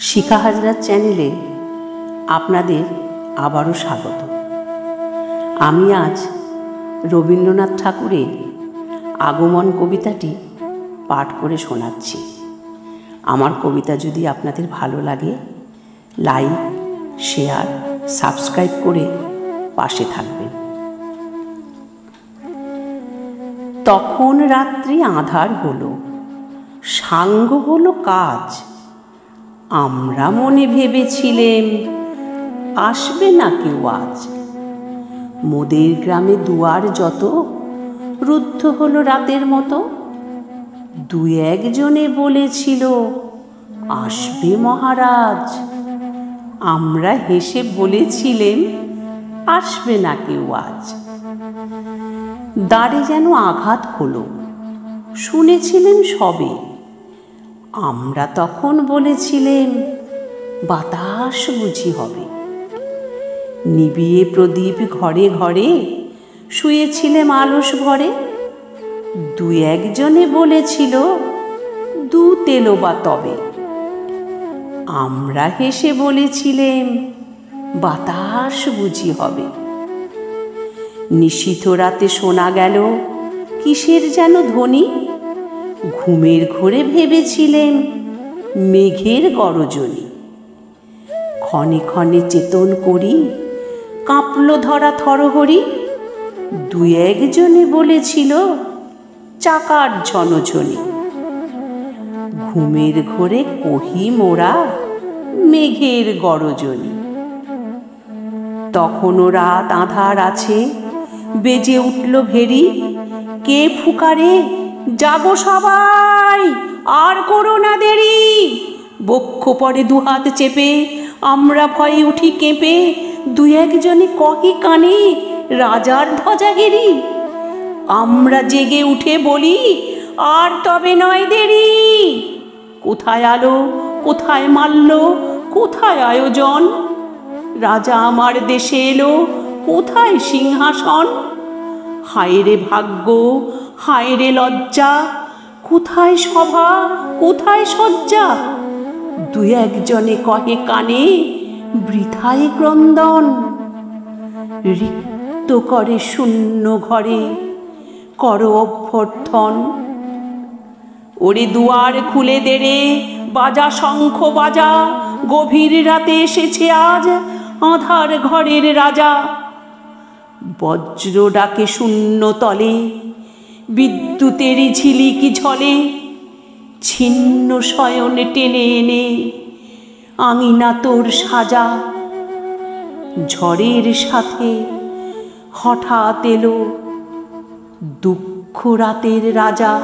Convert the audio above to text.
শিখা হাজরার চ্যানেলে আপনাদের আবারও স্বাগত। আমি আজ রবীন্দ্রনাথ ঠাকুরের আগমন কবিতাটি পাঠ করে শোনাচ্ছি। আমার কবিতা যদি আপনাদের ভালো লাগে, লাইক, শেয়ার, সাবস্ক্রাইব করে পাশে থাকবেন। তখন রাত্রি আঁধার হলো, সাঙ্গ হলো কাজ। আমরা মনে ভেবেছিলেম আসবে না কেউ আজ। মোদের গ্রামে দুয়ার যত রুদ্ধ হলো রাতের মতো। দু একজনে বলেছিল আসবে মহারাজ। আমরা হেসে বলেছিলেম আসবে না কেউ আজ। দ্বারে যেন আঘাত হলো, শুনেছিলেন সবে। আমরা তখন বলেছিলেম বাতাস বুঝি হবে। নিবিয়ে প্রদীপ ঘরে ঘরে শুয়েছিলেম আলস ভরে। দু একজনে বলেছিল দুধ এলো বা তবে। আমরা হেসে বলেছিলেম বাতাস বুঝি হবে। নিশীথ রাতে শোনা গেল কিসের যেন ধ্বনি। ঘুমের ঘোরে ভেবেছিলেম মেঘের গরজনি। ক্ষণে ক্ষণে চেতন করি কাঁপল ধরা থরহরি। দু একজনে বলেছিল চাকার ঝনঝনি। ঘুমের ঘোরে কহি মোরা মেঘের গরজনি। তখনও রাত আঁধার আছে, বেজে উঠল ভেরি। কে ফুকারে জাগো সবাই, আর করো না দেরি। বক্ষ পড়ে দুহাত চেপে আমরা ভয়ে উঠি কেঁপে। দু একজনে কহে কানে রাজার ধ্বজা হেরি। আমরা জেগে উঠে বলি আর তবে নয় দেরি। কোথায় আলো, কোথায় মাল্য, কোথায় আয়োজন? রাজা আমার দেশে এলো, কোথায় সিংহাসন? হায় রে ভাগ্য, হায় রে লজ্জা, কোথায় সভা, কোথায় সজ্জা? দু একজনে কহে কানে বৃথায় ক্রন্দন। রিক্ত করে শূন্য ঘরে করো অভ্যর্থন। ওরে দুয়ার খুলে দে রে, বাজা শঙ্খ বাজা। গভীর রাতে এসেছে আজ আঁধার ঘরের রাজা। বজ্র ডাকে শূন্য তলে, বিদ্যুতেরই ঝিলিকি ঝলে। ছিন্ন শয়নে টেনে এনে আঙিনা তোর সাজা। ঝড়ের সাথে হঠাৎ এলো দুঃখ রাতের রাজা।